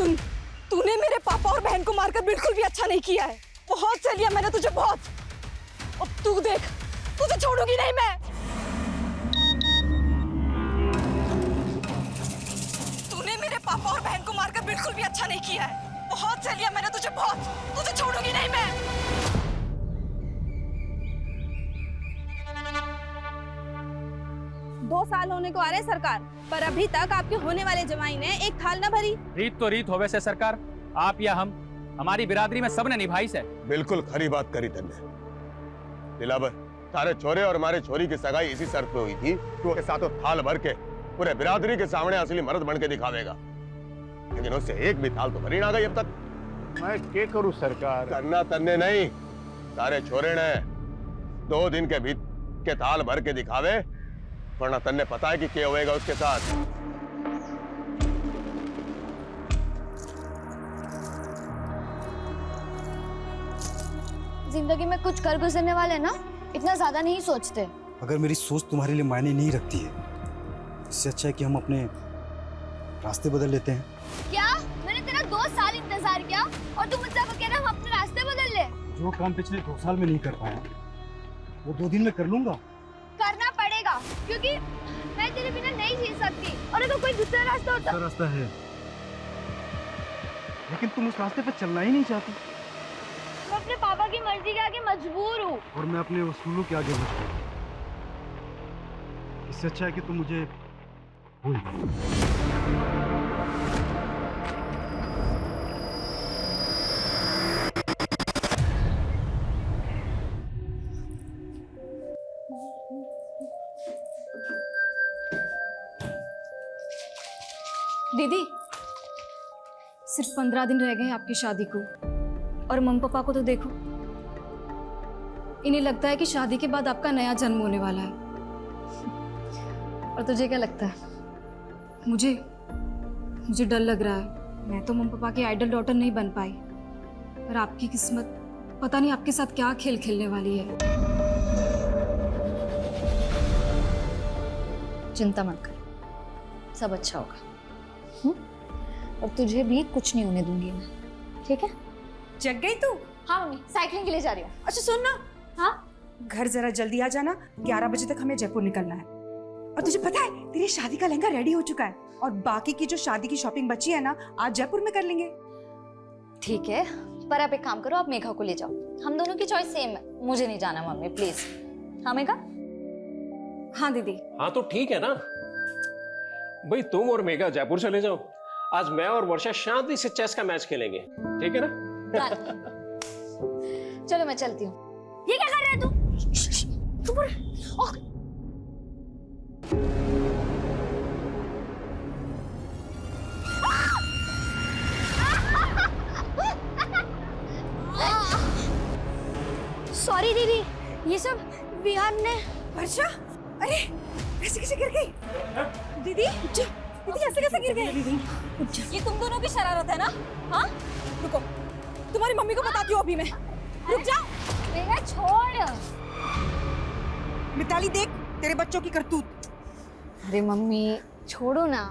सुन, तूने मेरे पापा और बहन को मारकर बिल्कुल भी अच्छा नहीं किया है। बहुत सह लिया मैंने तुझे, बहुत। अब तू देख, तुझे छोड़ूंगी नहीं मैं। तूने मेरे पापा और बहन को मारकर बिल्कुल भी अच्छा नहीं किया है। बहुत सह लिया मैंने तुझे, बहुत। तुझे छोड़ूंगी नहीं मैं। 2 साल होने को आ रहे सरकार, पर अभी तक आपके होने वाले जमाई ने एक थाल न भरी। रीत तो रीत होवे से सरकार, आप या हम, हमारी बिरादरी में सबने निभाई से। बिल्कुल खरी बात करी तन्ने। दिलावर, तारे छोरे और हमारे छोरी की सगाई इसी शर्त पे हुई थी कि वो के साथों थाल भर के पूरे बिरादरी के सामने असली मर्द बन के दिखावेगा, लेकिन उससे एक भी थाल तो भरी ना गई अब तक। मैं क्या करूं सरकार? करना तन्ने नहीं, तारे छोरे ने 2 दिन के भीतर के थाल भर के दिखावे, वरना तन्ने पता है कि क्या होएगा उसके साथ। जिंदगी में कुछ कर गुजरने वाले ना इतना ज्यादा नहीं सोचते। अगर मेरी सोच तुम्हारे लिए मायने नहीं रखती है, इससे अच्छा है कि हम अपने रास्ते बदल लेते हैं। क्या? मैंने तेरा 2 साल इंतजार किया और तू मुझसे कह रहा हम अपने रास्ते बदल ले? जो काम पिछले 2 साल में नहीं कर पाया, वो 2 दिन में कर लूंगा। करना पड़ेगा, क्योंकि मैं तेरे बिना नहीं जी सकती। और अगर कोई दूसरा रास्ता होता। दूसरा रास्ता है, लेकिन तुम उस रास्ते पे चलना ही नहीं चाहती। मैं अपने पापा की मर्जी के आगे मजबूर हूँ। और मैं अपने उसूलों के आगे मजबूर हूँ। इससे अच्छा है कि तुम मुझे भूल जाओ। दीदी, सिर्फ 15 दिन रह गए हैं आपकी शादी को, और मम्मी पापा को तो देखो, इन्हें लगता है कि शादी के बाद आपका नया जन्म होने वाला है। और तुझे क्या लगता है? मुझे डर लग रहा है। मैं तो मम्मी पापा की आइडल डॉटर नहीं बन पाई, और आपकी किस्मत पता नहीं आपके साथ क्या खेल खेलने वाली है। चिंता मत कर, सब अच्छा होगा। और तुझे भी कुछ नहीं होने दूंगी मैं, ठीक है? जग गई तू? हाँ मम्मी, साइकिलिंग के लिए जा रही हूँ। अच्छा सुन ना, हाँ? घर जरा जल्दी आ जाना, 11 बजे तक हमें जयपुर निकलना है। और तुझे पता है तेरी शादी का लहंगा रेडी हो चुका है, और बाकी की जो शादी की शॉपिंग बची है ना, आज जयपुर में कर लेंगे। ठीक है, पर आप एक काम करो, आप मेघा को ले जाओ। हम दोनों की चॉइस सेम है। मुझे नहीं जाना मम्मी, प्लीज। हाँ मेघा? हाँ दीदी। हाँ तो ठीक है ना भाई, तुम और मेघा जयपुर चले जाओ। आज मैं और वर्षा शांति से चेस का मैच खेलेंगे, ठीक है ना? चलो मैं चलती हूँ। ये क्या कर रहा है तू? सॉरी दीदी, ये सब विहान ने। वर्षा, अरे ऐसे कैसे गिर गई? दीदी ऐसे कैसे गिर गई? ये तुम दोनों की शरारत है ना? हाँ, रुको, तुम्हारी मम्मी को बताती हूँ अभी मैं। रुक जा। मेरा छोड़। मिताली देख तेरे बच्चों की करतूत। अरे मम्मी छोड़ो ना,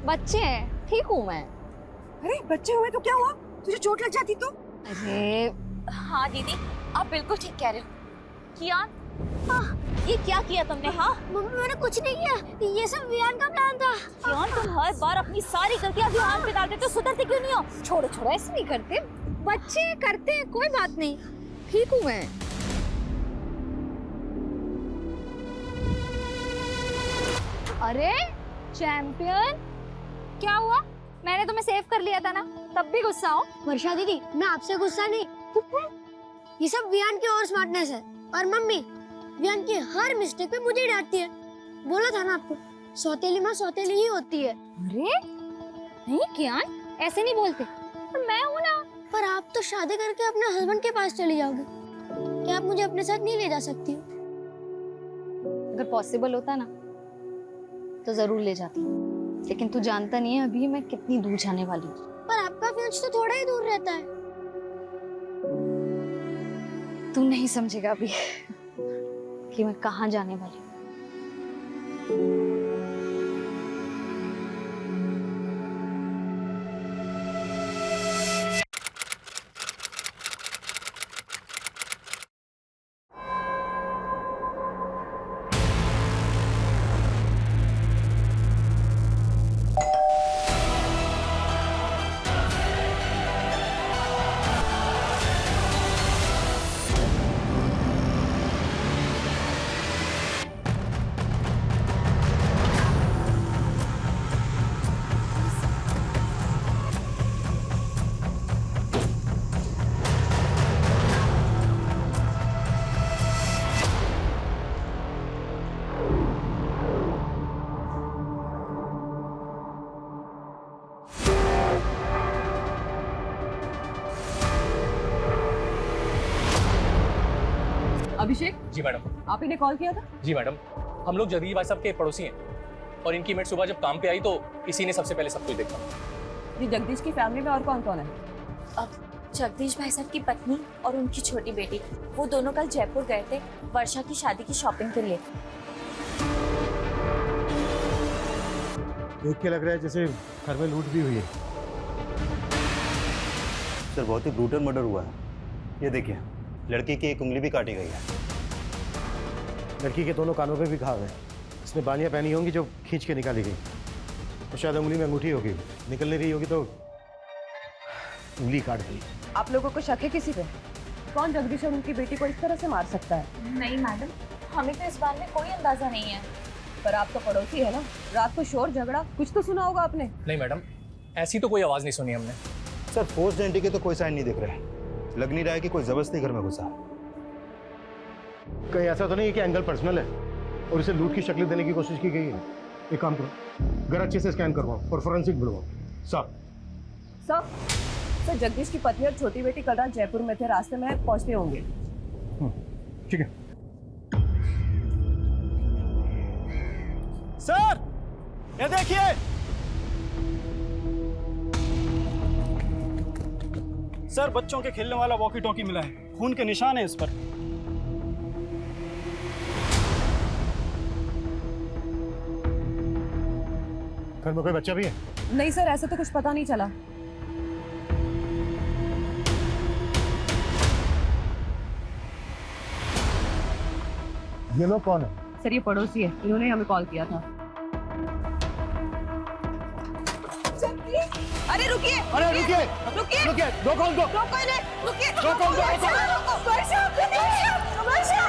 बच्चे हैं, ठीक हूँ मैं। अरे बच्चे हुए तो क्या हुआ? तुझे चोट लग जाती तो? अरे हाँ दीदी, आप बिल्कुल ठीक कह रहे हो। कियान, ये क्या किया तुमने? हाँ मम्मी, मैंने कुछ नहीं किया, ये सब विहान का प्लान था। कियान, तुम हर बार अपनी सारी गलतियां विहान पे डाल देते हो, सुधरते क्यों नहीं हो? छोड़ो छोड़ो, ऐसे नहीं करते, बच्चे करते हैं, कोई बात नहीं, ठीक हूँ मैं। अरे चैंपियन, क्या हुआ? मैंने तुम्हें सेव कर लिया था ना, तब भी गुस्सा हो? वर्षा दीदी, मैं आपसे गुस्सा नहीं, ये सब विहान की और स्मार्टनेस है। और मम्मी विहान की हर मिस्टेक पे मुझे डांटती है। बोला था ना आपको, सौतेली माँ सौतेली ही होती है। अरे नहीं कियान, ऐसे नहीं बोलते, पर मैं हूँ ना। पर आप तो शादी करके अपने हस्बैंड के पास चली जाओगे, क्या आप मुझे अपने साथ नहीं ले जा सकती? अगर पॉसिबल होता ना तो जरूर ले जाती, लेकिन तू जानता नहीं है अभी मैं कितनी दूर जाने वाली हूँ। पर आपका फियांसे तो थोड़ा ही दूर रहता है। तू नहीं समझेगा अभी कि मैं कहाँ जाने वाली हूँ। अभिषेक, जी मैडम। आप ही ने कॉल किया था? जी मैडम, हम लोग जगदीश भाई साहब के पड़ोसी हैं और इनकी मेट सुबह जब काम पे आई तो इसी ने सबसे पहले सब कुछ देखा। जी, जगदीश की फैमिली में और कौन कौन है? अब जगदीश भाई साहब की पत्नी और उनकी छोटी बेटी, वो दोनों कल जयपुर गए थे वर्षा की शादी की शॉपिंग के लिए। देख के लग रहा है जैसे घर में लूट भी हुई है। सर बहुत ही ब्रूटल मर्डर हुआ है। ये देखिए, लड़की की एक उंगली भी काटी गई है। लड़की के दोनों कानों पे भी घाव है। इसने बालियां पहनी होंगी जो खींच के निकाली गई। तो शायद उंगली में अंगूठी होगी, निकल नहीं रही होगी तो उंगली काट दी। आप लोगों को शक है किसी पे? कौन जगदीश और उनकी बेटी को इस तरह से मार सकता है? नहीं मैडम, हमें तो इस बारे में कोई अंदाजा नहीं है। पर आप तो पड़ोसी है ना, रात को शोर झगड़ा कुछ तो सुना होगा आपने। नहीं मैडम, ऐसी तो कोई आवाज नहीं सुनी हमने। सर फोर्स्ड एंट्री के तो कोई साइन नहीं दिख रहे। लग नहीं रहा है कि कोई जबरदस्ती घर में घुसा। कहीं ऐसा तो नहीं है कि एंगल पर्सनल है और इसे लूट की शक्ल देने की कोशिश की गई है? एक काम करो, घर अच्छे से स्कैन करवाओ और फोरेंसिक बुलवाओ। सर, जगदीश की पत्नी और छोटी बेटी कल रात जयपुर में थे, रास्ते में पहुंचते होंगे। ठीक है सर, ये देखिए। सर, बच्चों के खेलने वाला वॉकी टॉकी मिला है। खून के निशान है इस पर। घर में कोई बच्चा भी है? नहीं सर, ऐसा तो कुछ पता नहीं चला। ये लोग कौन है? सर, ये पड़ोसी है, इन्होंने हमें कॉल किया था। अरे रुकिए, अरे रुकिए, रुकिए, रुकिए, रोको उनको। रोको इन्हें, रुकिए, रोको उनको, रोको। वर्षा, वर्षा, वर्षा,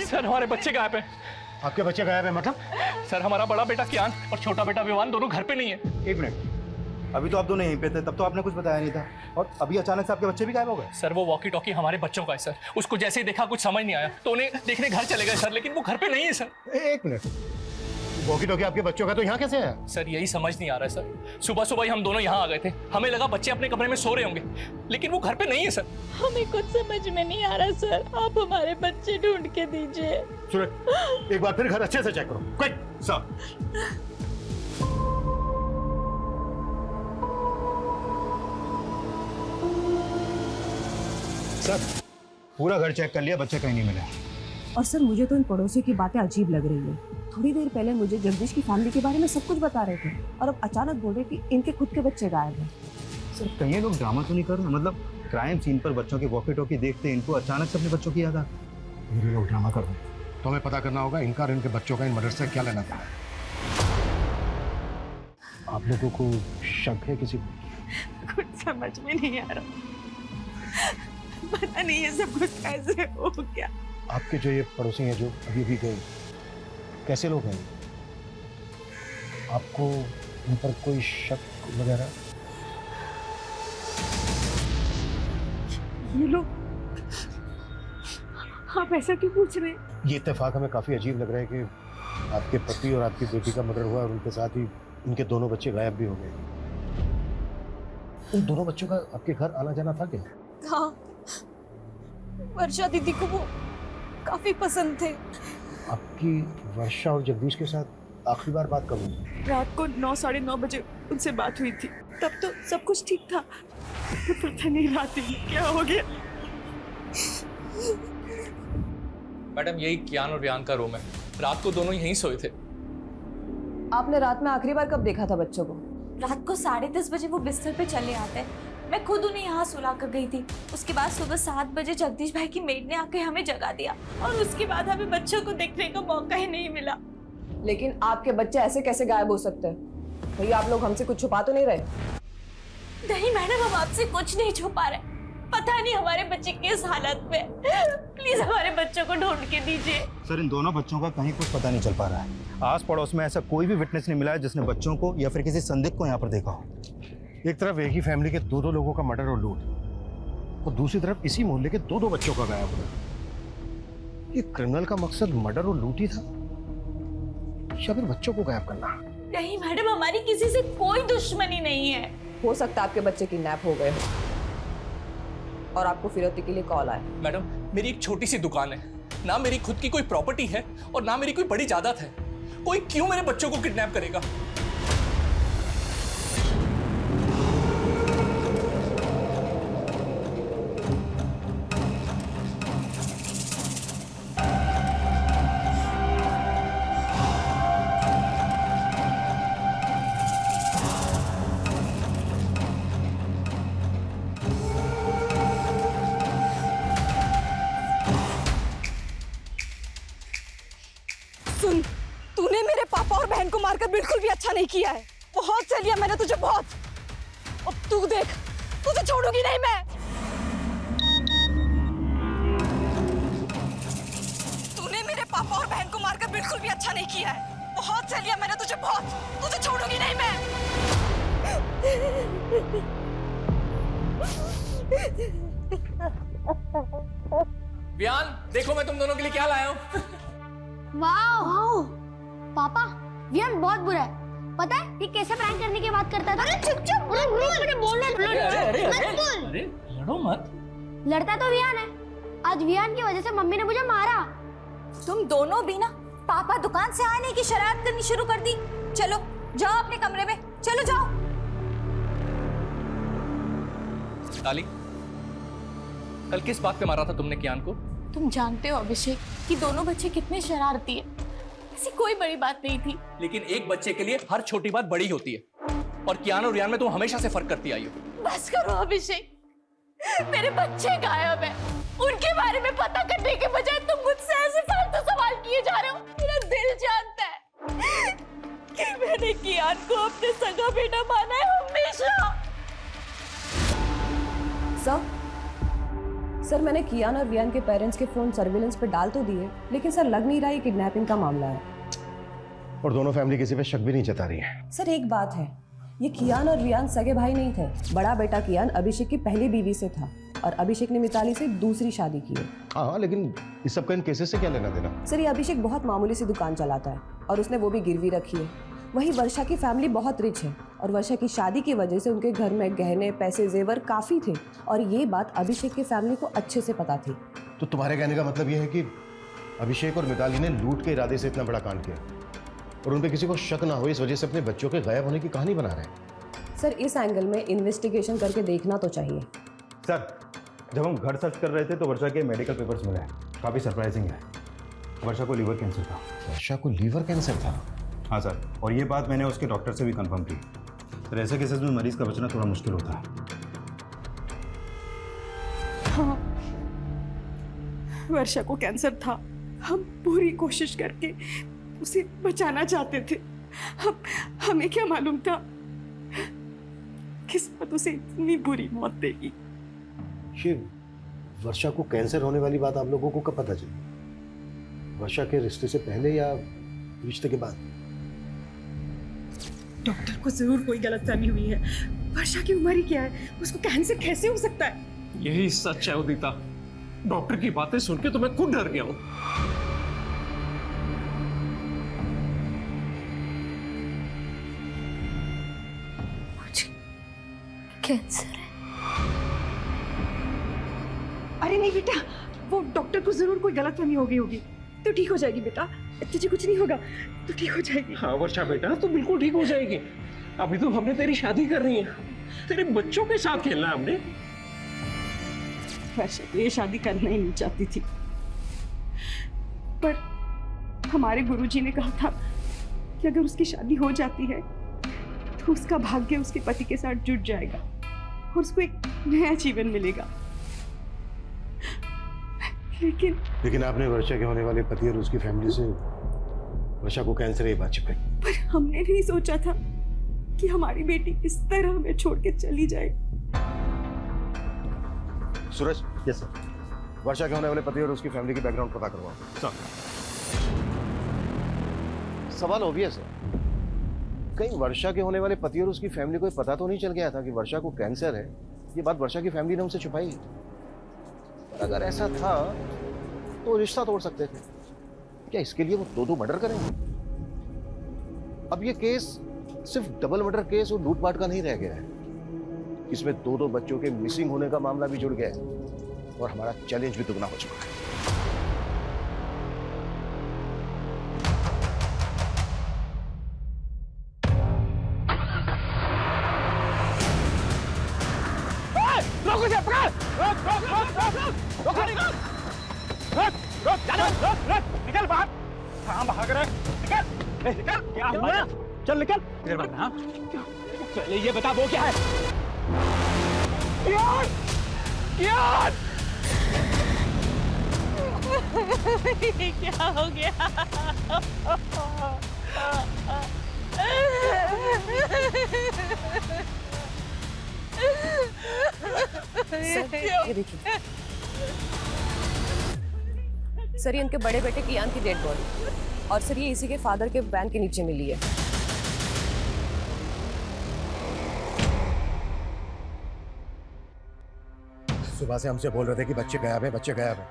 सर, हमारे बच्चे गायब हैं। आपके बच्चे गायब है मतलब? सर, हमारा बड़ा बेटा कियान और छोटा बेटा विवान दोनों घर पे नहीं है। एक मिनट, अभी तो आप दोनों यहीं पे थे, तब तो आपने कुछ बताया नहीं था, और अभी अचानक से आपके बच्चे भी गायब हो गए। सर, वो वॉकी टॉकी हमारे बच्चों का है सर। उसको जैसे ही देखा कुछ समझ नहीं आया तो उन्हें देखने घर चले गए सर, लेकिन वो घर पे नहीं है सर। एक मिनट, वॉकी टॉकी आपके बच्चों का तो यहाँ कैसे है? सर, यही समझ नहीं आ रहा है सर। सुबह सुबह ही हम दोनों यहाँ आ गए थे, हमें लगा बच्चे अपने कमरे में सो रहे होंगे, लेकिन वो घर पे नहीं है सर। हमें कुछ समझ में नहीं आ रहा सर, आप हमारे बच्चे ढूंढ के दीजिए। सूरज, एक बार फिर घर अच्छे से चेक करो। Quick sir. सर, पूरा घर चेक कर लिया, बच्चे कहीं नहीं मिले। और सर, मुझे तो इन पड़ोसियों की बातें अजीब लग रही है। थोड़ी देर पहले मुझे जगदीश की फैमिली के बारे में सब कुछ बता रहे थे और अब अचानक बोल रहे कि इनके खुद के बच्चे गायब हैं। सर, कहीं ये लोग ड्रामा तो नहीं कर रहे? मतलब क्राइम सीन पर बच्चों के वॉकी टॉकी देखते इनको अचानक से अपने बच्चों की याद आ। ये लोग ड्रामा कर रहे हैं, तो हमें पता करना होगा इनका और इनके बच्चों का इन मर्डर से क्या लेना था। आप लोगों को शक है किसी को? कुछ समझ में नहीं आ रहा, पता नहीं ये सब कुछ कैसे हो गया। आपके जो ये पड़ोसी हैं जो अभी भी गए, कैसे लोग हैं? आपको उन पर कोई शक वगैरह? ये लोग, आप ऐसा क्यों पूछ रहे हैं? ये इत्तेफाक हमें काफ़ी अजीब लग रहा है कि आपके पति और आपकी बेटी का मर्डर हुआ और उनके साथ ही उनके दोनों बच्चे गायब भी हो गए। उन दोनों बच्चों का आपके घर आना जाना था क्या? हाँ, वर्षा दीदी को वो काफी पसंद थे। आपकी वर्षा और जगदीश के साथ आखिरी बार बात कब हुई? रात को 9 साढ़े 9 बजे उनसे बात हुई थी, तब तो सब कुछ ठीक था। पता नहीं रात में क्या हो गया। मैडम, यही कियान और वियान का रूम है। रात को दोनों यहीं सोए थे। आपने रात में आखिरी बार कब देखा था बच्चों को? रात को 10:30 बजे वो बिस्तर पे चले आते हैं। मैं खुद उन्हें यहाँ सुला कर गई थी। उसके बाद सुबह 7 बजे जगदीश भाई की मेड ने आके हमें जगा दिया और उसके बाद हमें बच्चों को देखने का मौका ही नहीं मिला। लेकिन आपके बच्चे ऐसे कैसे गायब हो सकते हैं? भैया, आप लोग हमसे कुछ छुपा तो नहीं रहे? नहीं मैडम, हम आपसे कुछ नहीं छुपा रहे। पता नहीं हमारे बच्चे किस हालत में। प्लीज हमारे बच्चों को ढूंढ के दीजिए। सर इन दोनों बच्चों का कहीं कुछ पता नहीं चल पा रहा है। आस पड़ोस में ऐसा कोई भी विटनेस नहीं मिला है जिसने बच्चों को या फिर किसी संदिग्ध को यहाँ पर देखा हो। एक तरफ एक ही फैमिली के दो लोगों का मर्डर और लूट, और दूसरी तरफ इसी मोहल्ले के दो बच्चों का गायब होना। ये क्रिमिनल का मकसद मर्डर और लूट ही था या फिर बच्चों को गायब करना? नहीं मैडम, हमारी किसी से कोई दुश्मनी नहीं है। हो सकता है आपके बच्चे किडनैप हो गए और आपको फिरौती के लिए कॉल आए। मैडम मेरी एक छोटी सी दुकान है, ना मेरी खुद की कोई प्रॉपर्टी है और ना मेरी कोई बड़ी जायदाद है। कोई क्यों मेरे बच्चों को किडनैप करेगा? सुन, तूने मेरे पापा और बहन को मारकर बिल्कुल भी अच्छा नहीं किया है। बहुत सह लिया मैंने तुझे, बहुत। अब तू देख, तुझे छोड़ूंगी नहीं मैं। तूने मेरे पापा और बहन को मारकर बिल्कुल भी अच्छा नहीं किया है। बहुत सह लिया मैंने तुझे, बहुत। तुझे छोड़ूंगी नहीं मैं। वियान देखो मैं तुम दोनों के लिए क्या लाया हूँ। वाओ पापा, वियान बहुत बुरा है। पता है ये कैसे प्रैंक करने की बात करता था? अरे चुप चुप, मैंने बोलना मत बोल। अरे लड़ो मत। लड़ता तो वियान है। आज वियान की वजह से मम्मी ने मुझे मारा। तुम दोनों भी ना पापा दुकान से आने की शरारत करनी शुरू कर दी। चलो जाओ अपने कमरे में, चलो जाओ। ताली, कल किस बात पे मारा था तुमने कियान को? तुम जानते हो अभिषेक कि दोनों बच्चे कितने शरारती है। ऐसी कोई बड़ी बात नहीं थी। लेकिन एक बच्चे के लिए हर छोटी बात बड़ी होती है, और कियान और रियान में तुम हमेशा से फर्क करती आई हो। बस करो अभिषेक, मेरे बच्चे गायब है। उनके बारे में पता करने के बजाय तुम मुझसे ऐसे फालतू सवाल किए जा रहे हो। मेरा दिल जानता है कि मैंने कियान को अपने सगा बेटा माना है हमेशा। सर मैंने कियान और वियान के पेरेंट्स के फोन सर्विलेंस पे डाल तो दिए, लेकिन सर लग नहीं रहा ये किडनैपिंग का मामला है। और दोनों फैमिली किसी पे शक भी नहीं जता रही है। सर एक बात है, ये कियान और वियान सगे भाई नहीं थे। बड़ा बेटा कियान अभिषेक की पहली बीवी से था और अभिषेक ने मिताली से दूसरी शादी की है। हाँ लेकिन इस सब का इन केसेस से क्या लेना देना? सर ये अभिषेक बहुत मामूली सी दुकान चलाता है और उसने वो भी गिरवी रखी है। वही वर्षा की फैमिली बहुत रिच है और वर्षा की शादी की वजह से उनके घर में गहने पैसे जेवर काफी थे और ये बात अभिषेक की फैमिली को अच्छे से पता थी। तो तुम्हारे कहने का मतलब ये है कि अभिषेक और मिताली ने लूट के इरादे से इतना बड़ा कांड किया और उन पे किसी को शक ना हो इस वजह से अपने बच्चों के गायब होने की कहानी बना रहे हैं? सर इस एंगल में इन्वेस्टिगेशन करके देखना तो चाहिए। सर जब हम घर सर्च कर रहे थे तो वर्षा के मेडिकल पेपर्स मिले हैं, काफ़ी सरप्राइजिंग है। वर्षा को लीवर कैंसर था। वर्षा को लीवर कैंसर था? हाँ सर, और ये बात मैंने उसके डॉक्टर से भी कंफर्म की। सर ऐसे केसेस में मरीज का बचना थोड़ा मुश्किल होता है। हाँ, वर्षा को कैंसर था। हम पूरी कोशिश करके उसे बचाना चाहते थे। हमें क्या मालूम था किस्मत उसे इतनी बुरी मौत देगी। ये वर्षा को कैंसर होने वाली बात आप लोगों को कब पता चली? वर्षा के रिश्ते से पहले या रिश्ते के बाद? डॉक्टर को जरूर कोई गलतफहमी हुई है। वर्षा की उम्र ही क्या है, उसको कैंसर कैसे हो सकता है? यही सच है उदिता। डॉक्टर की बातें सुन के तो मैं खुद डर गया हूं। मुझे कैंसर है। अरे नहीं बेटा, वो डॉक्टर को जरूर कोई गलतफहमी हो गई होगी। तो ठीक हो जाएगी बेटा, तुझे कुछ नहीं होगा, तो ठीक हो जाएगी। हाँ वर्षा बेटा, तू बिल्कुल ठीक हो जाएगी। अभी तो हमने तेरी शादी करनी है, तेरे बच्चों के साथ खेलना है हमने। वर्षा तो ये शादी करना ही नहीं चाहती थी, पर हमारे गुरुजी ने कहा था कि अगर उसकी शादी हो जाती है तो उसका भाग्य उसके पति के साथ जुड़ जाएगा और उसको एक नया जीवन मिलेगा। लेकिन आपने वर्षा के होने वाले पति और उसकी फैमिली से वर्षा को कैंसर की बात छिपाई। पर हमने नहीं सोचा था कि हमारी बेटी इस तरह हमें छोड़ के चली जाए। सूरज, यस सर, वर्षा के होने वाले पति और उसकी फैमिली की बैकग्राउंड पता करवाओ। सर, सवाल ऑब्वियस है, कहीं वर्षा के होने वाले पति और उसकी फैमिली को पता तो नहीं चल गया था कि वर्षा को कैंसर है? ये बात वर्षा की फैमिली ने उनसे छुपाई। पर अगर ऐसा था तो रिश्ता तोड़ सकते थे। क्या इसके लिए वो 2 मर्डर करेंगे? अब ये केस सिर्फ डबल मर्डर केस और लूटपाट का नहीं रह गया है, इसमें 2 बच्चों के मिसिंग होने का मामला भी जुड़ गया है और हमारा चैलेंज भी दुगना हो चुका है। निकल बाहर। कहाँ भाग रहा है? निकल, निकल। क्या हुआ? चल निकल। पहले ये बता वो क्या है? कियान! कियान! क्या हो गया? सर, ये देखिए सर, ये इनके बड़े बेटे कियान की डेड बॉडी, और सर ये इसी के फादर के वैन के नीचे मिली है। सुबह से हमसे बोल रहे थे कि बच्चे गायब है, बच्चे गायब है,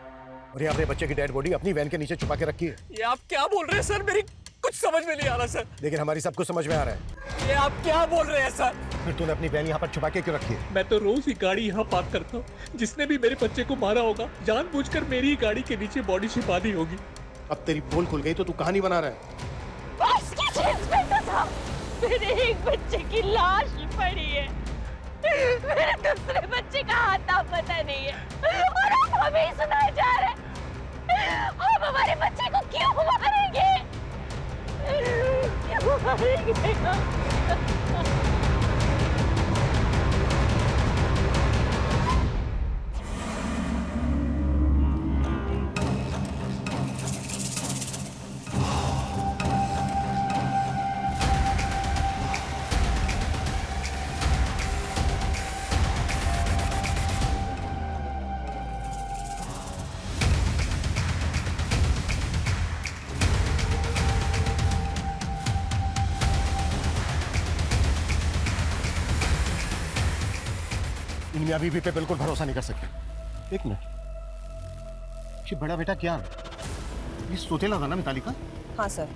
और ये आपने बच्चे की डेड बॉडी अपनी वैन के नीचे छुपा के रखी है। ये आप क्या बोल रहे हैं सर? मेरी कुछ समझ में नहीं आ रहा सर। लेकिन हमारी सब कुछ समझ में आ रहा है। ये आप क्या बोल रहे हैं सर? फिर तूने अपनी वैन यहाँ पर छुपा के क्यों रखी है? मैं तो रोज ही गाड़ी यहाँ पार्क करता हूँ। जिसने भी मेरे बच्चे को मारा होगा जानबूझकर मेरी ही गाड़ी के नीचे बॉडी छिपा दी होगी। अब तेरी पोल खुल गई तो तू कहानी बना रहा है। उसकी जीन्स में तो था मेरे एक बच्चे की लाश पड़ी है, मेरे दूसरे बच्चे का हाथ पता नहीं है, और आप हमें ही सुनाए जा रहे हैं। आप हमारे बच्चे को क्यों मारेंगे? क्यों मारेंगे? इनमें अभी भी पे बिल्कुल भरोसा नहीं कर सकते। एक मिनट, ये बड़ा बेटा क्या ये सोतेला था ना मिताली का? हाँ सर,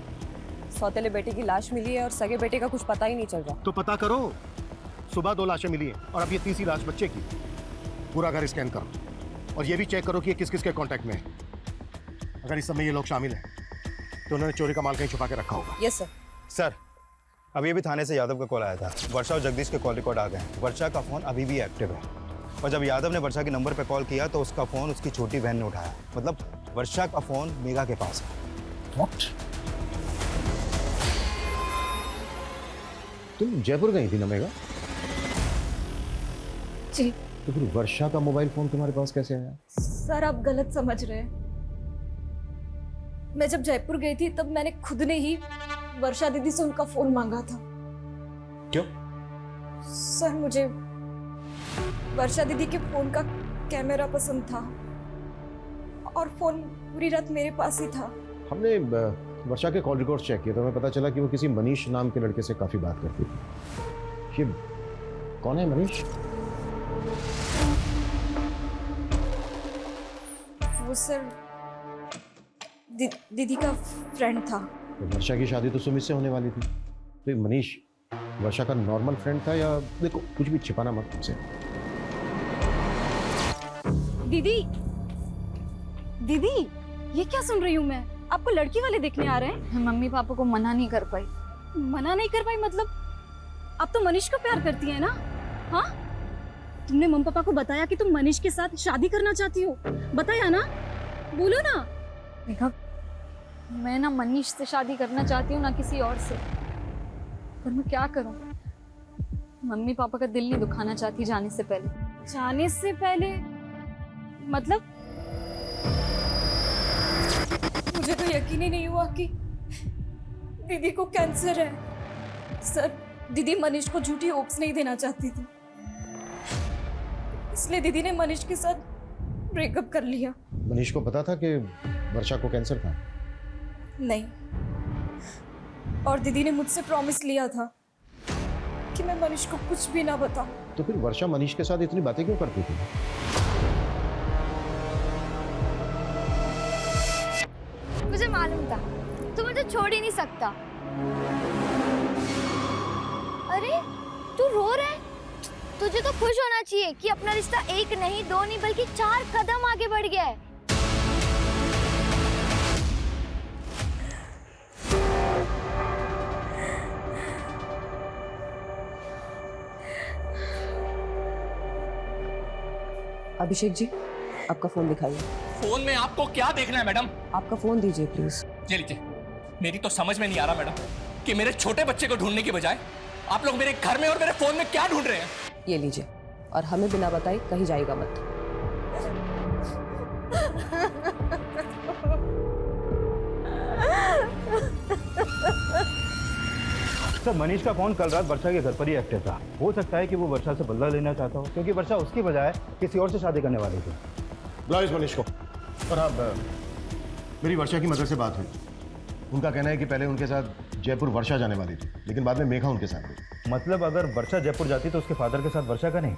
सौतेले बेटे की लाश मिली है और सगे बेटे का कुछ पता ही नहीं चल रहा। तो पता करो। सुबह 2 लाशें मिली हैं और अब ये 3री लाश बच्चे की। पूरा घर स्कैन करो और ये भी चेक करो कि ये किस किस के कांटेक्ट में है। अगर इस समय ये लोग शामिल हैं तो उन्होंने चोरी का माल कहीं छुपा के रखा होगा। Yes sir. सर, अभी अभी थाने से यादव का कॉल आया था। वर्षा और जगदीश के कॉल रिकॉर्ड आ गए हैं। वर्षा का फ़ोन अभी भी एक्टिव है, और जब यादव ने वर्षा के नंबर पे कॉल किया तो उसका फ़ोन उसकी छोटी बहन ने उठाया। मतलब वर्षा का फ़ोन मेघा के पास है। What? तुम जयपुर गई थी ना मेघा? जी। तो फिर वर्षा का मोबाइल फोन तुम्हारे पास कैसे आया? सर, आप गलत समझ रहे हैं। मैं जब जयपुर गई थी तब मैंने खुद ने ही वर्षा दीदी से उनका फोन मांगा था। क्यों? सर, मुझे वर्षा दीदी के फोन का कैमरा पसंद था और फोन पूरी रात मेरे पास ही था। हमने वर्षा के कॉल रिकॉर्ड चेक किए तो हमें पता चला कि वो किसी मनीष नाम के लड़के से काफी बात करती थी। ये कौन है मनीष? वो सर दीदी का फ्रेंड था। तो वर्षा की शादी तो सुमित से होने वाली थी, तो ये मनीष वर्षा का नॉर्मल फ्रेंड था या? देखो, कुछ भी छिपाना मत हमसे। दीदी, दीदी, ये क्या सुन रही हूँ मैं? आपको लड़की वाले देखने आ रहे हैं? मम्मी पापा को मना नहीं कर पाई। मना नहीं कर पाई मतलब? आप तो मनीष को प्यार करती है ना? हाँ, तुमने मम्मी पापा को बताया कि तुम मनीष के साथ शादी करना चाहती हो? बताया ना? बोलो ना। देखा, मैं ना मनीष से शादी करना चाहती हूँ, ना किसी और से। पर मैं क्या करूँ? मम्मी पापा का दिल नहीं दुखाना चाहती जाने से पहले। जाने से पहले मतलब? मुझे तो यकीन ही नहीं हुआ कि दीदी को कैंसर है। सर, दीदी मनीष को झूठी होप्स नहीं देना चाहती थी, इसलिए दीदी ने मनीष के साथ ब्रेकअप कर लिया। मनीष को पता था कि वर्षा को कैंसर था? नहीं, और दीदी ने मुझसे प्रॉमिस लिया था कि मैं मनीष को कुछ भी ना बताऊं। तो फिर वर्षा मनीष के साथ इतनी बातें क्यों करती थी? मुझे मालूम था तू मुझे छोड़ ही नहीं सकता। अरे तू रो रहा है? तुझे तो खुश होना चाहिए कि अपना रिश्ता 1 नहीं 2 नहीं बल्कि 4 कदम आगे बढ़ गया है। अभिषेक जी, आपका फोन दिखाइए। फोन में आपको क्या देखना है मैडम? आपका फोन दीजिए प्लीज। ये लीजिए। मेरी तो समझ में नहीं आ रहा मैडम कि मेरे छोटे बच्चे को ढूंढने की बजाय आप लोग मेरे घर में और मेरे फोन में क्या ढूंढ रहे हैं? ये लीजिए, और हमें बिना बताए कहीं जाएगा मत। सर, मनीष का फोन कल रात वर्षा के घर पर ही एक्टिव था। हो सकता है कि वो वर्षा से बदला लेना चाहता हो, क्योंकि वर्षा उसकी बजाय किसी और से शादी करने वाली थी। बुलाओ इस मनीष को। और अब मेरी वर्षा की मदर से बात हुई। उनका कहना है कि पहले उनके साथ जयपुर वर्षा जाने वाली थी, लेकिन बाद में मेघा उनके साथ गई। मतलब अगर वर्षा जयपुर जाती तो उसके फादर के साथ वर्षा का नहीं,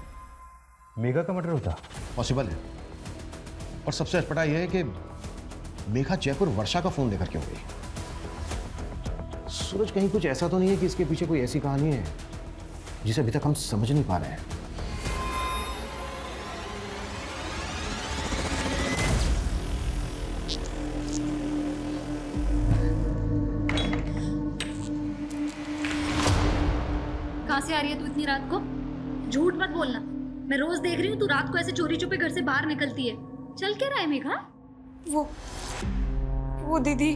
मेघा का मर्डर होता। पॉसिबल है। और सबसे अटपटा यह है कि मेघा जयपुर वर्षा का फोन लेकर क्यों गई? सूरज, कहीं कुछ ऐसा तो नहीं है कि इसके पीछे कोई ऐसी कहानी है जिसे अभी तक हम समझ नहीं पा रहे हैं? कहाँ से आ रही है तू इतनी रात को? झूठ मत बोलना, मैं रोज देख रही हूँ तू रात को ऐसे चोरी छुपे घर से बाहर निकलती है। चल क्या रहा है मेघा? वो दीदी,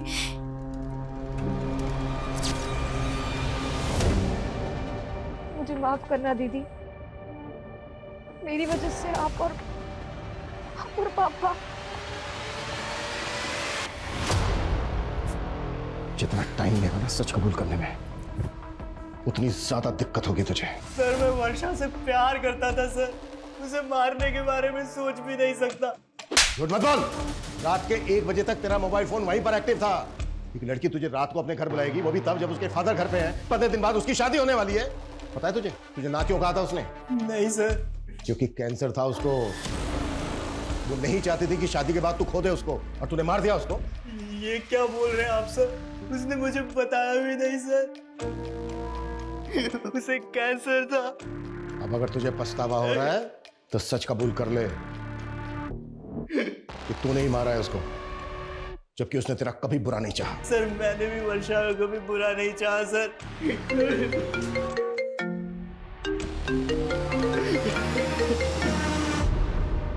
मुझे माफ करना दीदी। मेरी वजह से आप और पापा। जितना टाइम लेगा ना सच कबूल करने में, उतनी ज्यादा दिक्कत होगी तुझे। सर, मैं वर्षा से प्यार करता था सर। उसे मारने के बारे में सोच भी नहीं सकता। झूठ मत बोल। रात के 1 बजे तक तेरा मोबाइल फोन वहीं पर एक्टिव था। एक लड़की तुझे रात को अपने घर बुलाएगी, वो भी तब जब उसके फादर घर पे है। 15 दिन बाद उसकी शादी होने वाली है। पता है तुझे ना क्यों कहा था उसने? नहीं सर। क्योंकि कैंसर था उसको। वो नहीं चाहती थी कि शादी के बाद तू खो दे उसको, और तूने मार दिया उसको। ये क्या बोल रहे हैं आप सर? उसने मुझे बताया भी नहीं सर। उसे कैंसर था। अब अगर तुझे पछतावा हो रहा है तो सच कबूल कर ले कि तूने ही मारा है उसको, जबकि उसने तेरा कभी बुरा नहीं चाहा। सर, मैंने भी वर्षा को कभी बुरा नहीं चाहा सर।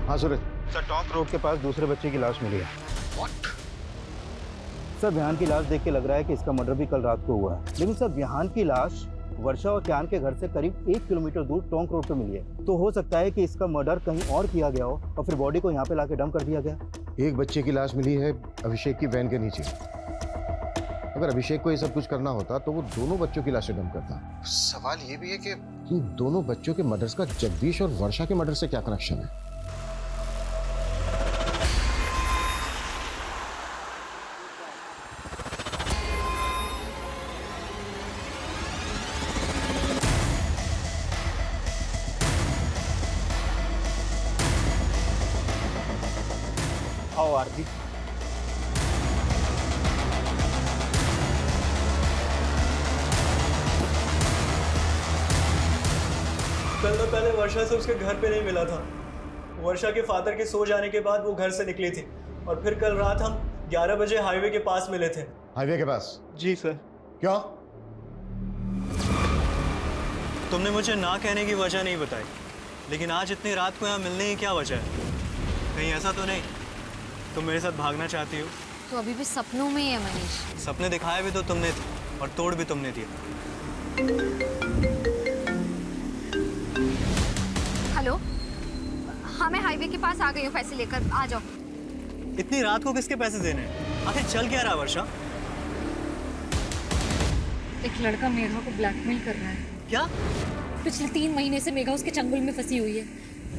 हाँ सूरज। सर, टॉन्क रोड के पास दूसरे बच्चे की लाश मिली है। सर, विहान की लाश देख के लग रहा है कि इसका मर्डर भी कल रात को हुआ है। लेकिन सर, विहान की लाश वर्षा और क्यान के घर से करीब 1 किलोमीटर दूर टोंक रोड पे मिली है। तो हो सकता है कि इसका मर्डर कहीं और किया गया हो और फिर बॉडी को यहाँ पे लाके डंप कर दिया गया। एक बच्चे की लाश मिली है अभिषेक की वैन के नीचे। अगर अभिषेक को ये सब कुछ करना होता तो वो दोनों बच्चों की लाशें डंप करता। सवाल ये भी है कि इन दोनों बच्चों के मर्डर्स का जगदीश और वर्षा के मर्डर से क्या कनेक्शन है? आओ आरती। कल तो पहले वर्षा से उसके घर पे नहीं मिला था। वर्षा के फादर के सो जाने के बाद वो घर से निकली थी, और फिर कल रात हम 11 बजे हाईवे के पास मिले थे। हाईवे के पास? जी सर। क्यों? तुमने मुझे ना कहने की वजह नहीं बताई, लेकिन आज इतनी रात को यहाँ मिलने की क्या वजह है? कहीं ऐसा तो नहीं तुम मेरे साथ भागना चाहती हो? तो अभी भी सपनों में ही है मनीष। सपने दिखाए भी तो तुमने थे और तोड़ भी तुमने दिया। हेलो, हाँ मैं हाईवे के पास आ गई हूँ, पैसे लेकर आ जाओ। इतनी रात को किसके पैसे देने हैं? आखिर चल क्या रहा वर्षा? एक लड़का मेघा को ब्लैकमेल कर रहा है। क्या? पिछले 3 महीने से मेघा उसके चंगुल में फंसी हुई है।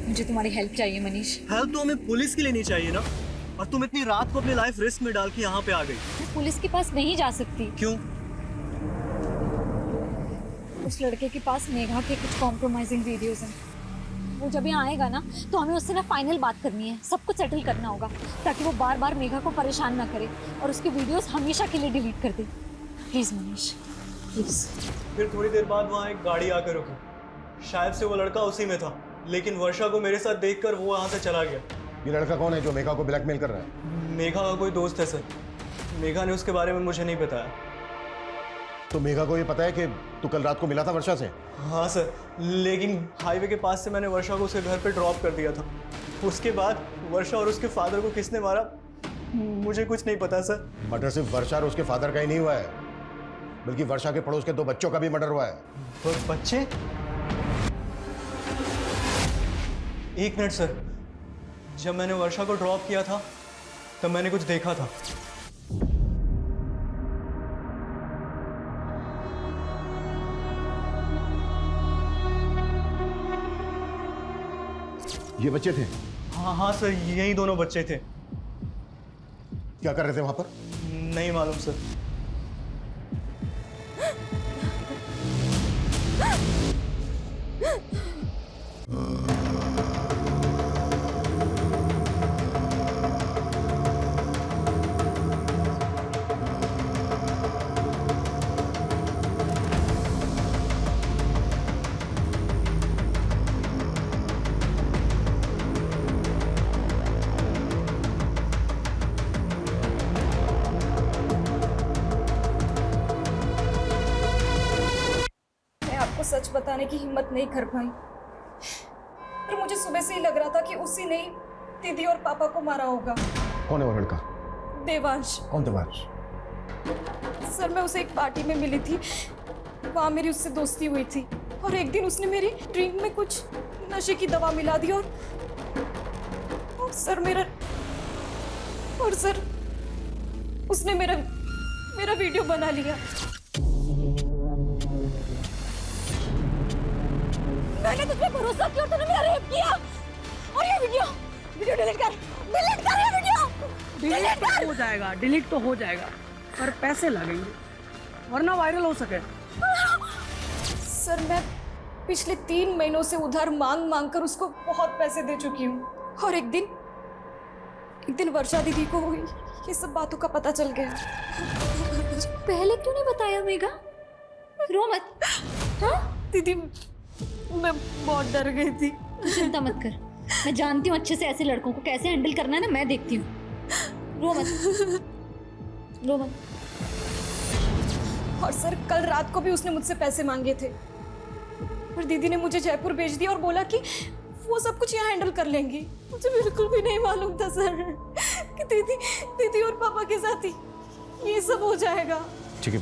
मुझे तुम्हारी हेल्प चाहिए मनीष। हेल्प तो हमें पुलिस की लेनी चाहिए ना, और तुम इतनी रात को अपनी लाइफ रिस्क में डाल के यहाँ पे आ गई। मैं पुलिस के पास नहीं जा सकती। क्यों? उस लड़के के पास मेघा के कुछ कॉम्प्रोमाइजिंग वीडियोस हैं। वो जब यहाँ आएगा ना तो हमें उससे ना फाइनल बात करनी है, सब कुछ सेटल करना होगा ताकि वो बार बार मेघा को परेशान ना करे और उसकी वीडियोस हमेशा के लिए डिलीट कर दे। Please Manish, please. फिर थोड़ी देर बाद वहाँ एक गाड़ी आकर रुकी। शायद से वो लड़का उसी में था, लेकिन वर्षा को मेरे साथ देखकर वो वहाँ से चला गया। ये लड़का कौन है जो मेघा को ब्लैकमेल कर रहा है? मेघा का कोई दोस्त है सर। मेघा ने उसके बारे में मुझे नहीं बताया। तो मेघा को ये पता है कि तू कल रात को मिला था वर्षा से? हाँ सर, लेकिन हाईवे के पास से मैंने वर्षा को उसके घर पे ड्रॉप कर दिया था। उसके बाद वर्षा और उसके फादर को किसने मारा मुझे कुछ नहीं पता सर। मर्डर सिर्फ वर्षा और उसके फादर का ही नहीं हुआ है, बल्कि वर्षा के पड़ोस के 2 बच्चों का भी मर्डर हुआ है। तो बच्चे? एक मिनट सर, जब मैंने वर्षा को ड्रॉप किया था तब मैंने कुछ देखा था। ये बच्चे थे? हाँ सर, यही दोनों बच्चे थे। क्या कर रहे थे वहां पर? नहीं मालूम सर। सच बताने की हिम्मत नहीं कर पाई, पर मुझे सुबह से ही लग रहा था कि उसी ने दीदी और पापा को मारा होगा। कौन है वो लड़का? देवांश। कौन देवांश? सर, मैं उसे एक पार्टी में मिली थी, वहाँ मेरी उससे दोस्ती हुई थी और एक दिन उसने मेरी ड्रिंक में कुछ नशे की दवा मिला दी और सर उसने मेरा वीडियो बना लिया। मैंने तुझ पे भरोसा किया और तूने मेरा रेप किया, और ये वीडियो डिलीट कर ये वीडियो। डिलीट हो जाएगा, डिलीट तो हो जाएगा, पर पैसे लगेंगे वरना वायरल हो सके। सर, मैं पिछले 3 महीनों से उधार मांग कर उसको बहुत पैसे दे चुकी हूँ, और एक दिन वर्षा दीदी को ये सब बातों का पता चल गया। पहले क्यों नहीं बताया मेघा? रो मत। हाँ दीदी, मैं बहुत डर गई थी। चिंता मत कर, मैं जानती हूँ अच्छे से ऐसे लड़कों को कैसे हैंडल करना है ना, मैं देखती हूँ। रो मत। और सर, कल रात को भी उसने मुझसे पैसे मांगे थे, और दीदी ने मुझे जयपुर भेज दिया और बोला कि वो सब कुछ यहाँ हैंडल कर लेंगी। मुझे बिल्कुल भी नहीं मालूम था सर कि दीदी और पापा के साथ ही ये सब हो जाएगा। ठीक है,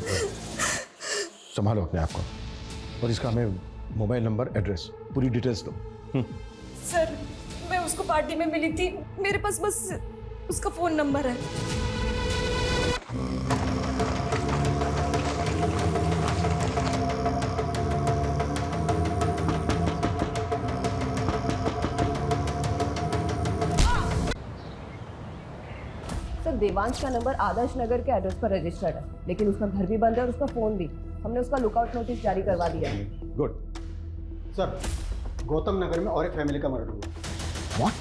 संभालो अपने आप को, और इसका हमें मोबाइल नंबर, एड्रेस, पूरी डिटेल्स दो। सर, मैं उसको पार्टी में मिली थी, मेरे पास बस उसका फोन नंबर है। सर, देवांश का नंबर आदर्श नगर के एड्रेस पर रजिस्टर्ड है, लेकिन उसका घर भी बंद है और उसका फोन भी। हमने उसका लुकआउट नोटिस जारी करवा दिया है। गुड। सर, गौतम नगर में और एक फैमिली का मर्डर हुआ। व्हाट?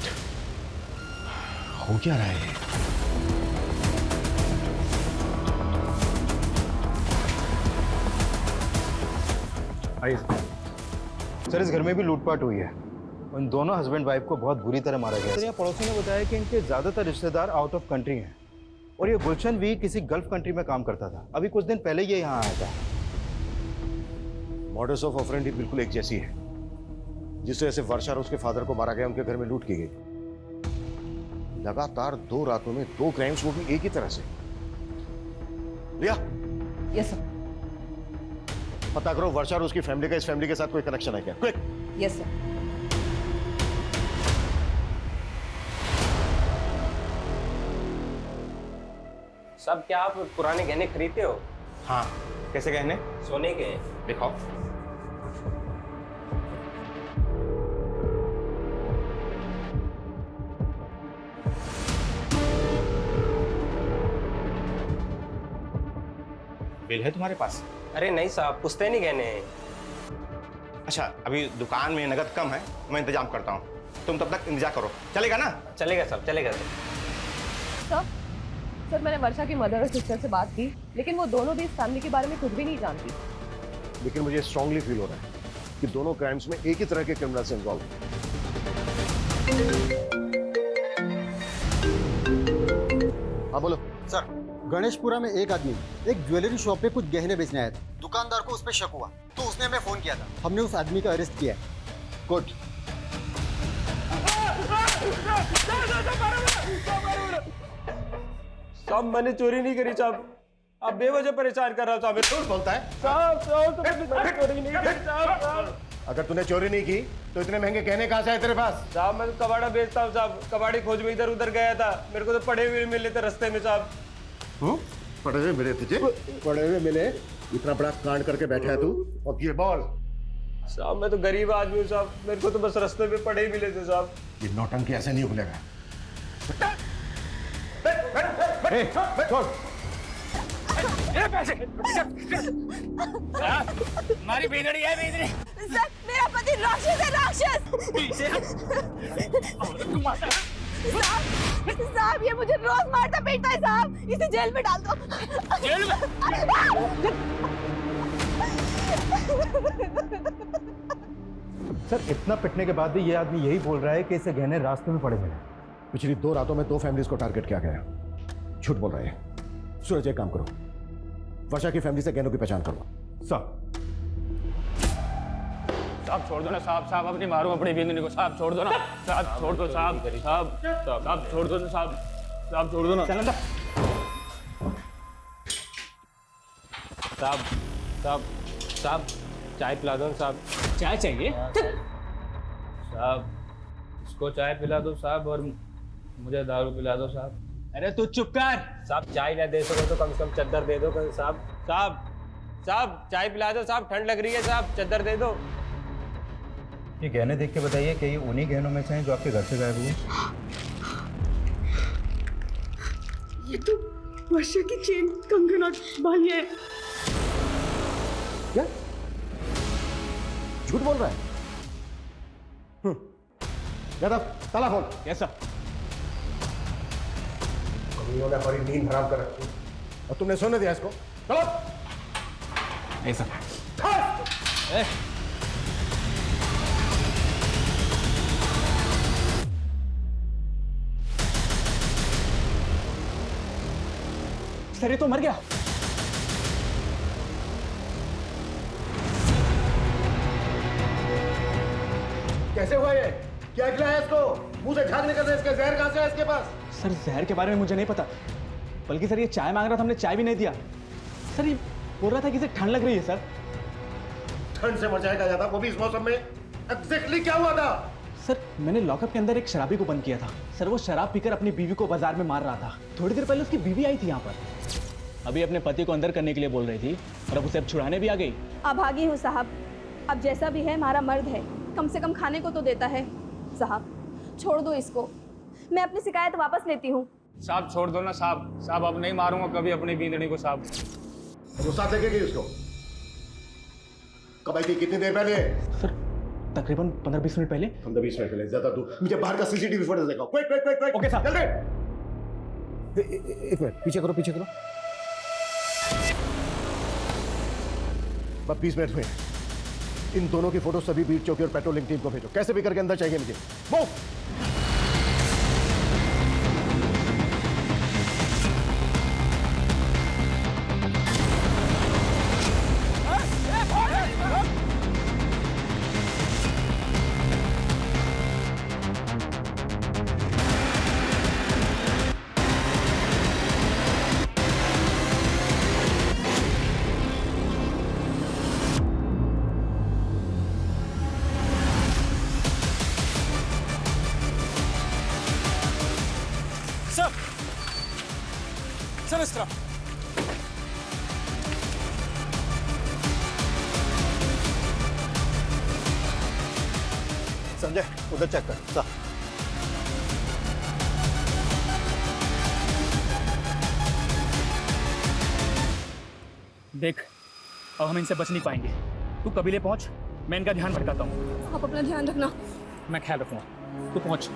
हो क्या रहा है? आइए सर, इस घर में भी लूटपाट हुई है। उन दोनों हस्बैंड वाइफ को बहुत बुरी तरह मारा गया। सर, यहाँ पड़ोसी ने बताया कि इनके ज्यादातर रिश्तेदार आउट ऑफ कंट्री हैं, और ये गुलशन भी किसी गल्फ कंट्री में काम करता था। अभी कुछ दिन पहले ये यहाँ आया था। मॉडस ऑफ ऑपरेंडी बिल्कुल एक जैसी है। जिस तरह से वर्षा और उसके फादर को मारा गया, उनके घर में लूट की गई। लगातार 2 रातों में 2 क्राइम्स, वो भी एक ही तरह से। रिया। Yes sir. पता करो वर्षा और उसकी फैमिली का इस फैमिली के साथ कोई कनेक्शन है क्या? क्विक। Yes sir. सब क्या आप पुराने गहने खरीदते हो? हाँ। कैसे गहने? सोने के। दिखाओ। बिल है तुम्हारे पास? अरे नहीं साहब, पुश्तैनी नहीं गहने हैं। अच्छा, अभी दुकान में नगद कम है, मैं इंतजाम करता हूँ, तुम तब तक इंतजार करो, चलेगा ना? चलेगा साहब, चलेगा। सर मैंने वर्षा की मदर और सिस्टर से बात की, लेकिन वो दोनों भी इस फैमिली के बारे में कुछ भी नहीं जानती। लेकिन मुझे स्ट्रांगली फील हो रहा है कि दोनों क्राइम्स में एक ही तरह के क्रिमिनल्स इन्वॉल्व हैं। हाँ बोलो सर। गणेशपुरा में एक आदमी एक ज्वेलरी शॉप पे कुछ गहने बेचने आया था। दुकानदार को उस पर शक हुआ तो उसने हमें फोन किया था। हमने उस आदमी का अरेस्ट किया है। गुड। साहब मैंने चोरी नहीं करी साहब, आप बेवजह परेशान कर रहा हो साहब। झूठ बोलता है साहब मैंने चोरी नहीं करी साहब। अगर तूने चोरी नहीं की तो इतने महंगे गहने कहाँ से आए तेरे पास? साहब मैं तो कबाड़ा बेचता हूँ साहब, कबाड़ी खोज में इधर उधर गया था, मेरे को तो पड़े हुए मिले थे रास्ते में साहब। पड़े हुए मिले तुझे? पड़े हुए मिले? इतना बड़ा कांड करके बैठा है तू, और ये बॉल? साहब मैं तो गरीब आदमी हूँ साहब, मेरे को तो बस रास्ते में पड़े ही मिले थे साहब। ये नौटंकी ऐसे नहीं खुलेगा। छोड़। हमारी बेदड़ी है बेदड़ी। सर मेरा पति राक्षस है, राक्षस। साहब ये मुझे रोज मारता पीटता है साहब, इसे जेल में डाल दो। जेल में? सर इतना पिटने के बाद भी ये आदमी यही बोल रहा है कि इसे गहने रास्ते में पड़े मिले। पिछली 2 रातों में 2 फैमिलीज को टारगेट किया गया। झूठ बोल रहे हैं। सूरज एक काम करो, वर्षा की फैमिली से गहनों की पहचान करो। साहब छोड़ दो ना साहब, साहब अपनी मारो अपनी बिंदनी को, साहब छोड़ दो ना साहब, छोड़ दो साहब, साहब साहब छोड़ दो ना साहब, साहब छोड़ दो ना। साहब साहब साहब चाय पिला दो साहब। चाय चाहिए? साहब इसको चाय पिला दो साहब और मुझे दारू पिला दो साहब। अरे तू चुप कर साहब, चाय ना दे सको तो कम से कम चद्दर दे दो साहब। साहब साहब चाय पिला दो साहब, ठंड लग रही है साहब, चद्दर दे दो। ये गहने देख के बताइए कि ये उन्हीं गहनों में से हैं जो आपके घर से गायब हुए? ये तो वर्षा की चेन, कंगन और बालियां हैं। क्या झूठ बोल रहा है? यादव ताला खोल। कैसा? उन्होंने हमारी नींद हराम कर रखी और तुमने सोने दिया इसको। चलो ऐसा सर ये तो मर गया। कैसे हुआ ये? क्या खिलाया इसको? मुंह से झाग निकल रहा है इसके, जहर कहां से है इसके पास? सर जहर के बारे में मुझे नहीं पता, बल्कि सर ये चाय मांग रहा था, हमने चाय भी नहीं दिया। सर ये बोल रहा था कि इसे ठंड लग रही है। सर ठंड से मर जाएगा ज्यादा, वो भी इस मौसम में। एग्जैक्टली क्या हुआ था? सर मैंने लॉकअप के अंदर एक शराबी को बंद किया था। सर वो शराब पीकर अपनी बीवी को बाजार में मार रहा था। थोड़ी देर पहले उसकी बीवी आई थी यहाँ पर, अभी अपने पति को अंदर करने के लिए बोल रही थी और अब उसे अब छुड़ाने भी आ गई। अभागी हूँ साहब, अब जैसा भी है हमारा मर्द है, कम से कम खाने को तो देता है। साहब छोड़ दो इसको, मैं अपनी शिकायत वापस लेती हूँ। साहब छोड़ दो ना साहब, साहब अब नहीं मारूंगा कभी अपनी बींदड़ी को साहब। वो साथ लेके गई उसको? कब आई थी? कितनी देर पहले? सर तकरीबन 15-20 मिनट पहले। 15-20 मिनट पहले? ज्यादा दूर? मुझे बाहर का सीसीटीवी फुटेज दिखाओ। Quick quick quick quick. Okay साहब। जल्दी। एक मिनट पीछे करो, पीछे करो। बस 20 मिनट में इन दोनों की फोटो सभी बीट चौकी और पेट्रोलिंग टीम को भेजो। कैसे भी करके अंदर चाहिए मुझे। मूव। सर इस तरफ। संजय उधर चेक कर। सा। देख, अब हम इनसे बच नहीं पाएंगे। तू कबीले पहुंच, मैं इनका ध्यान भटकाता हूँ। आप अपना ध्यान रखना। मैं ख्याल रखूंगा, तू पहुंच।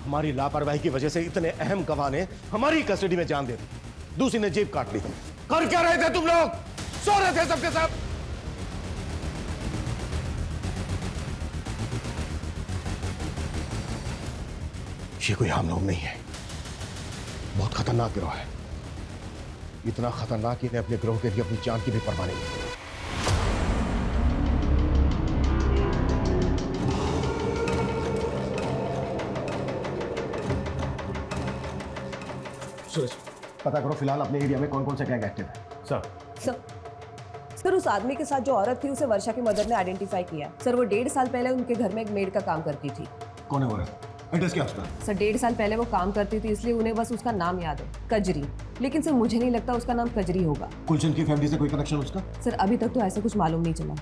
हमारी लापरवाही की वजह से इतने अहम गवाह ने हमारी कस्टडी में जान दे दी, दूसरी ने जेब काट ली। कर क्या रहे थे तुम लोग? सो रहे थे सबके सब। ये कोई आम लोग नहीं है, बहुत खतरनाक गिरोह है। इतना खतरनाक कि इन्हें अपने गिरोह के लिए अपनी जान की भी परवाह नहीं है। सूरज, पता करो फिलहाल अपने एरिया में कौन कौन से गैंग एक्टिव है। सर उस आदमी के साथ जो औरत थी उसे वर्षा की मदर ने आइडेंटिफाई किया। सर वो 1.5 साल पहले उनके घर में एक मेड का काम करती थी। कौन है वो? एड्रेस क्या उसका? सर 1.5 साल पहले वो काम करती थी, इसलिए उन्हें बस उसका नाम याद है, कजरी। लेकिन सर मुझे नहीं लगता उसका नाम कजरी होगा। गुलशन की फैमिली से कोई कनेक्शन उसका? सर अभी तक तो ऐसा कुछ मालूम नहीं चला।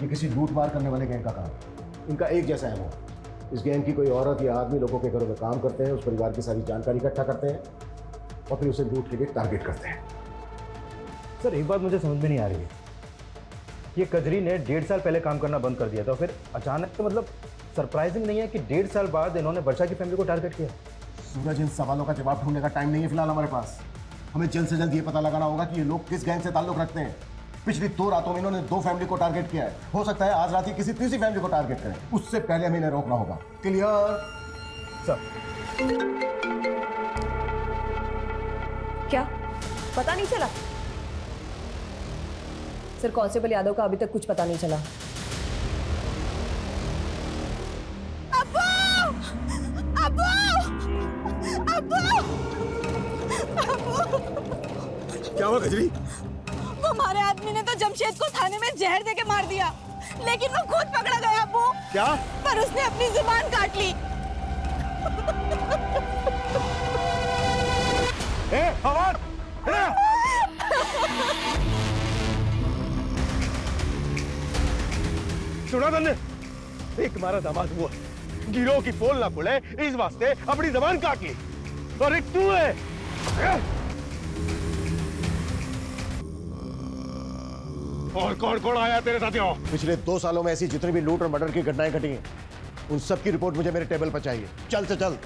ये किसी लूट मार करने वाले गैंग का काम है। इनका एक जैसा है वो। इस गैंग की कोई औरत या आदमी लोगों के घरों में काम करते हैं, उस परिवार की सारी जानकारी इकट्ठा करते हैं और फिर उसे लूट के लिए टारगेट करते हैं। सर एक बात मुझे समझ में नहीं आ रही है, ये कजरी ने 1.5 साल पहले काम करना बंद कर दिया था, फिर अचानक तो मतलब सरप्राइजिंग नहीं है कि 1.5 साल बाद इन्होंने वर्षा की फैमिली को टारगेट किया। सूरज, इन सवालों का जवाब ढूंढने का टाइम नहीं है फिलहाल हमारे पास। हमें जल्द से जल्द ये पता लगाना होगा कि ये लोग किस गैंग से ताल्लुक रखते हैं। पिछली 2 रातों में इन्होंने 2 फैमिली को टारगेट किया है। हो सकता है आज रात ही किसी तीसरी फैमिली को टारगेट करें। उससे पहले हमें इन्हें रोकना होगा। क्लियर? सर क्या पता नहीं चला? सर कांस्टेबल यादव का अभी तक कुछ पता नहीं चला। क्या हुआ कजरी? वो हमारे आदमी ने तो जमशेद को थाने में जहर देके मार दिया, लेकिन वो खुद पकड़ा गया अब्बू। क्या? पर उसने अपनी जुबान काट ली। फवाद, सुना तुमने? एक हमारा दामाद हुआ, गिरोह की पोल ना खुले इस वास्ते अपनी जबान काट ली, और एक तू है। और कौन कौन आया तेरे साथियों? पिछले 2 सालों में ऐसी जितनी भी लूट और मर्डर की घटनाएं घटी हैं, उन सब की रिपोर्ट मुझे मेरे टेबल पर चाहिए। चल से चल।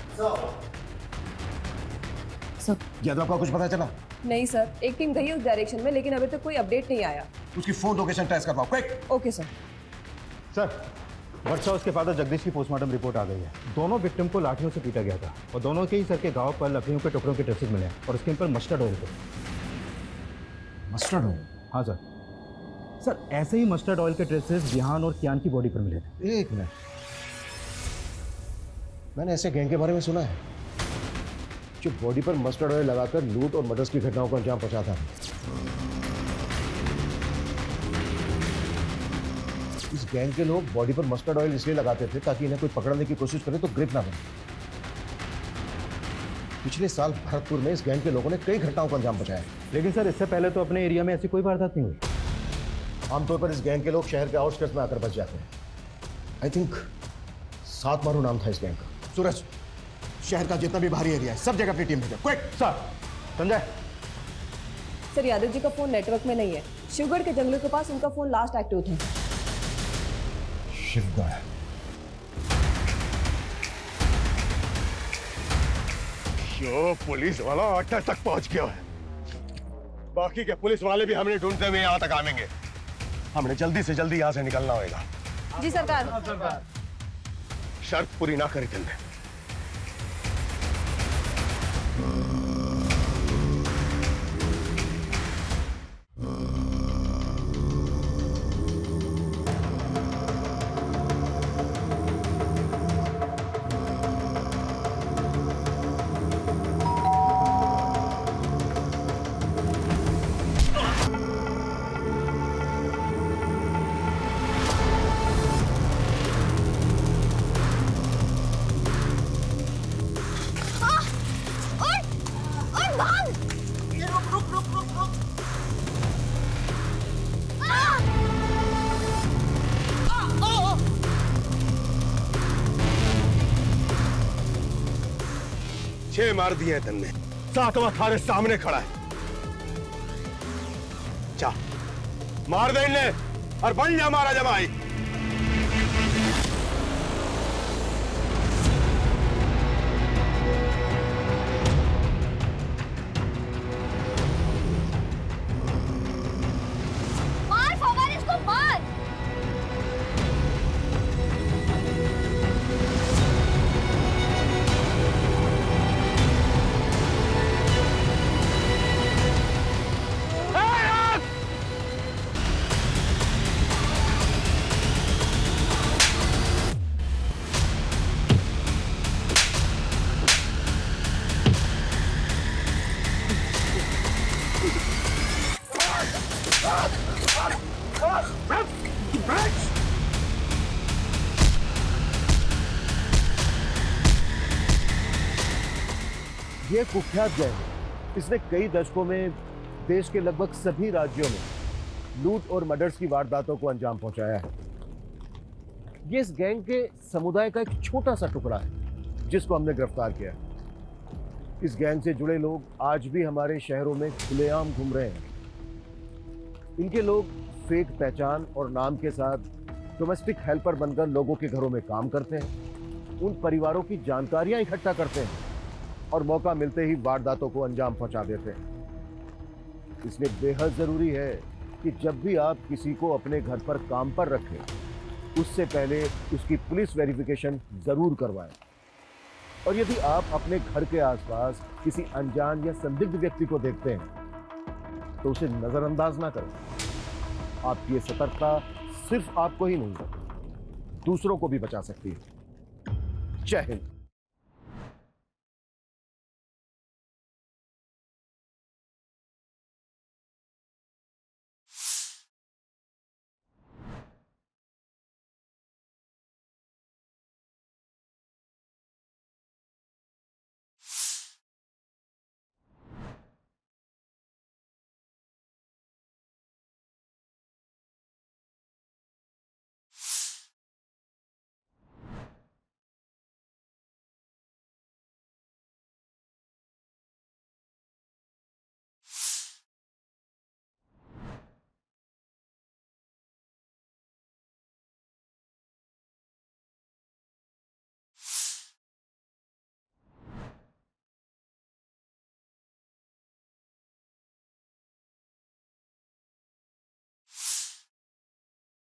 सर यादव का कुछ पता चला? नहीं सर, एक टीम गई उस डायरेक्शन में, लेकिन अभी तक कोई अपडेट नहीं आया। उसकी फोन लोकेशन ट्रेस करवाओ, क्विक। Okay sir. सर वर्षा उसके फादर जगदीश की पोस्टमार्टम रिपोर्ट आ गई है। दोनों विक्टिम को लाठियों से पीटा गया था और दोनों के ही सर के घाव पर लकड़ियों के टुकड़ों के ट्रेसेस मिले और उसके ऊपर मस्टर्ड ऑयल थे। Mustard oil? हाँ सर। सर ऐसे ही मस्टर्ड ऑयल के ट्रेसेस विहान और कियान की बॉडी पर मिले थे। एक मिनट, मैंने ऐसे गैंग के बारे में सुना है जो बॉडी पर मस्टर्ड ऑयल लगाकर लूट और मर्डर्स की घटनाओं को अंजाम पहुंचाता है। इस गैंग के लोग बॉडी पर मस्टर्ड ऑयल इसलिए लगाते थे ताकि इन्हें कोई पकड़ने की कोशिश करे तो ग्रिप ना बने। पिछले साल भरतपुर में इस गैंग के लोगों ने कई घटनाओं को अंजाम पहुंचाया, लेकिन सर इससे पहले तो अपने एरिया में ऐसी कोई वारदात नहीं हुई। आमतौर पर इस गैंग के लोग शहर के आउटस्कर्ट्स में आकर बच जाते हैं। आई थिंक 7 मारू नाम था इस गैंग का। सूरज, शहर का जितना भी बाहरी एरिया है सब जगह अपनी टीम भेजो, quick. Sir Sanjay. Sir Yadav ji का फोन नेटवर्क में नहीं है। शिवगढ़ के जंगलों के पास उनका फोन लास्ट एक्टिव था। शिवगढ़? यो पुलिस वाला अड्डा तक पहुंच गया है। बाकी के पुलिस वाले भी हमने ढूंढते हुए यहाँ तक आवेंगे। हमने जल्दी से जल्दी यहाँ से निकलना होगा। जी सरकार। शर्त पूरी ना करी तुमने। ये रुक रुक रुक रुक रुक। छह मार दिए हैं तन्ने, सातवां थारे सामने खड़ा है। जा मार दे इन्हें और बन जा मारा जमाई। मार फवाद, इसको मार। ये कुख्यात गैंग है। इसने कई दशकों में देश के लगभग सभी राज्यों में लूट और मर्डर्स की वारदातों को अंजाम पहुंचाया है। ये इस गैंग के समुदाय का एक छोटा सा टुकड़ा है जिसको हमने गिरफ्तार किया है। इस गैंग से जुड़े लोग आज भी हमारे शहरों में खुलेआम घूम रहे हैं। इनके लोग फेक पहचान और नाम के साथ डोमेस्टिक हेल्पर बनकर लोगों के घरों में काम करते हैं, उन परिवारों की जानकारियां इकट्ठा करते हैं और मौका मिलते ही वारदातों को अंजाम पहुंचा देते हैं। इसलिए बेहद जरूरी है कि जब भी आप किसी को अपने घर पर काम पर रखें, उससे पहले उसकी पुलिस वेरिफिकेशन जरूर करवाएं। और यदि आप अपने घर के आसपास किसी अनजान या संदिग्ध व्यक्ति को देखते हैं तो उसे नजरअंदाज ना करें। आपकी ये सतर्कता सिर्फ आपको ही नहीं, दूसरों को भी बचा सकती है। जय हिंद।